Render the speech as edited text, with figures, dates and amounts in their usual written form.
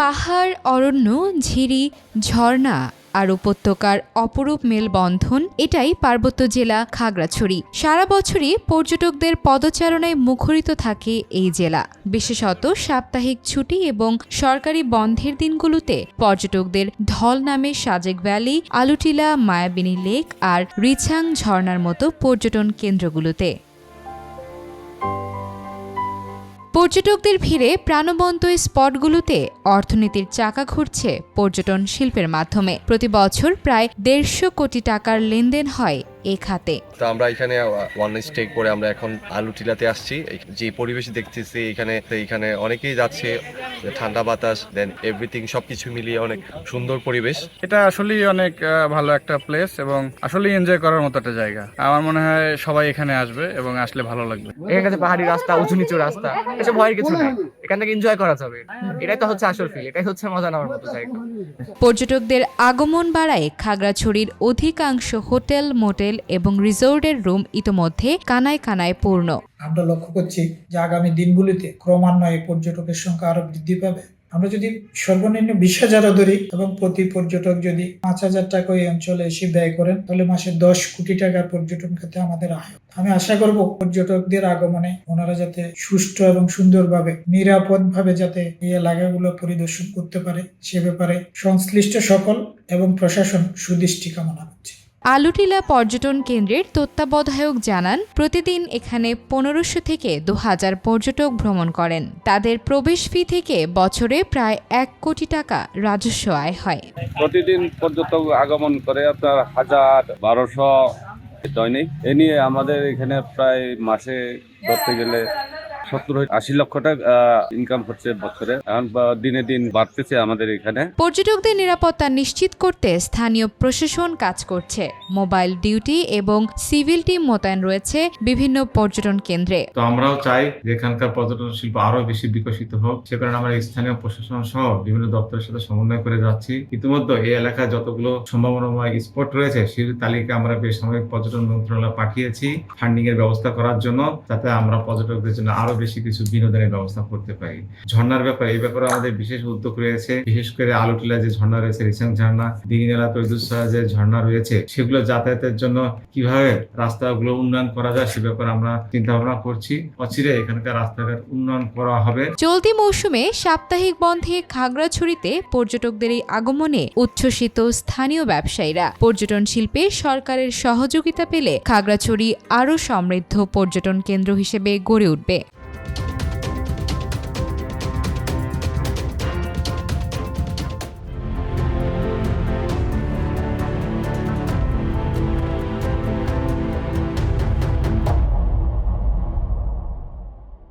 পাহাড়, অরণ্য, ঝিরি, ঝর্ণা আর উপত্যকার অপরূপ মেলবন্ধন, এটাই পার্বত্য জেলা খাগড়াছড়ি। সারা বছরই পর্যটকদের পদচারণায় মুখরিত থাকে এই জেলা। বিশেষত সাপ্তাহিক ছুটি এবং সরকারি বন্ধের দিনগুলোতে পর্যটকদের ঢল নামে সাজেক ভ্যালি, আলুটিলা, মায়াবিনী লেক আর রিছাং ঝর্ণার মতো পর্যটন কেন্দ্রগুলোতে। পর্যটকদের ভিড়ে প্রাণবন্ত এই স্পটগুলোতে অর্থনীতির চাকা ঘুরছে পর্যটন শিল্পের মাধ্যমে। প্রতি বছর প্রায় 150 কোটি টাকার লেনদেন হয় এ খাতে। তো আমরা এখানে ওয়ান স্টে করে আমরা এখন আলুটিলাতে আসছি। যে পরিবেশ দেখতেছি এখানে অনেকেই যাচ্ছে, ঠান্ডা বাতাস, দেন এভরিথিং সবকিছু মিলিয়ে অনেক সুন্দর পরিবেশ। এটা আসলেই অনেক ভালো একটা প্লেস এবং আসলেই এনজয় করার মতো একটা জায়গা। আমার মনে হয় সবাই এখানে আসবে এবং আসলে ভালো লাগবে। এখানে পাহাড়ি রাস্তা, উঁচু নিচু রাস্তা, এসব ভয়ের কিছু নেই। এখান থেকে এনজয় করা যাবে। এটাই তো হচ্ছে আসল ফিল, এটাই হচ্ছে মজা নেওয়ার মতো জায়গা। পর্যটকদের আগমন বাড়ায় খাগড়াছড়ির অধিকাংশ হোটেল, মোটেল এবং রিসোর্টের রুম ইতোমধ্যে কানায় কানায় পূর্ণ। আমরা লক্ষ্য করছি যে আগামী দিনগুলিতে ক্রমান্বয়ে পর্যটকের সংখ্যা আরো বৃদ্ধি পাবে। আমরা যদি সর্বনিম্ন 20,000 ধরি এবং প্রতি পর্যটক যদি 5,000 টাকা ওই অঞ্চলে এসে ব্যয় করেন, তাহলে মাসে 10 কোটি টাকার পর্যটন খাতে আমাদের আয়। আমি আশা করব পর্যটকদের আগমনে ওনারা যাতে সুষ্ঠু এবং সুন্দরভাবে, নিরাপদভাবে যাতে এই এলাকাগুলো পরিদর্শন করতে পারে, সে ব্যাপারে সংশ্লিষ্ট সকল এবং প্রশাসন সুদৃষ্টি কামনা করছে। আলুটিলা পর্যটন কেন্দ্রের তত্ত্বাবধায়ক জানান, প্রতিদিন এখানে 1500 থেকে 2000 পর্যটক ভ্রমণ করেন। তাদের প্রবেশ ফি থেকে বছরে প্রায় 1 কোটি টাকা রাজস্ব আয় হয়। প্রতিদিন পর্যটক আগমন করে আপনার 1000-1200 দৈনিক। এ নিয়ে আমাদের এখানে প্রায় মাসে ধরতে গেলে 70-80 লক্ষ টাকা ইনকাম হচ্ছে বছরে। এখন দিনে দিন বাড়তেছে আমাদের এখানে। পর্যটকদের নিরাপত্তা নিশ্চিত করতে স্থানীয় প্রশাসন কাজ করছে। মোবাইল ডিউটি এবং সিভিল টিম মোতায়েন রয়েছে বিভিন্ন পর্যটন কেন্দ্রে। তো আমরাও চাই যে এখানকার পর্যটন শিল্প আরো বেশি বিকশিত হোক। সে কারণে আমরা স্থানীয় প্রশাসন সহ বিভিন্ন দপ্তরের সাথে সমন্বয় করে যাচ্ছি। ইতিমধ্যে এই এলাকায় যতগুলো সম্ভাবনাময় স্পট রয়েছে সেই তালিকা আমরা বেসামরিক পর্যটন মন্ত্রণালয় পাঠিয়েছি ফান্ডিং এর ব্যবস্থা করার জন্য, যাতে আমরা পর্যটকদের জন্য আরো বেশি কিছু বিনোদনের ব্যবস্থা করতে পারি। ঝর্ণার ব্যাপারে এই ব্যাপারে আমাদের বিশেষ উদ্যোগ রয়েছে। বিশেষ করে আলুটিলা যে ঝর্ণা রয়েছে, রিছাং ঝর্ণা, দিঘিনালা, তৈদুসরা যে ঝর্ণা রয়েছে, সেগুলো যাতায়াতের জন্য কিভাবে রাস্তাগুলো উন্নয়ন করা যায় সে ব্যাপারে আমরা চিন্তা ভাবনা করছি। অচিরে এখানকার রাস্তাঘাট উন্নয়ন করা হবে। চলতি মৌসুমে সাপ্তাহিক বন্ধে খাগড়াছড়িতে পর্যটকদের এই আগমনে উচ্ছ্বসিত স্থানীয় ব্যবসায়ীরা। পর্যটন শিল্পে সরকারের সহযোগিতা পেলে খাগড়াছড়ি আরও সমৃদ্ধ পর্যটন কেন্দ্র হিসেবে গড়ে উঠবে।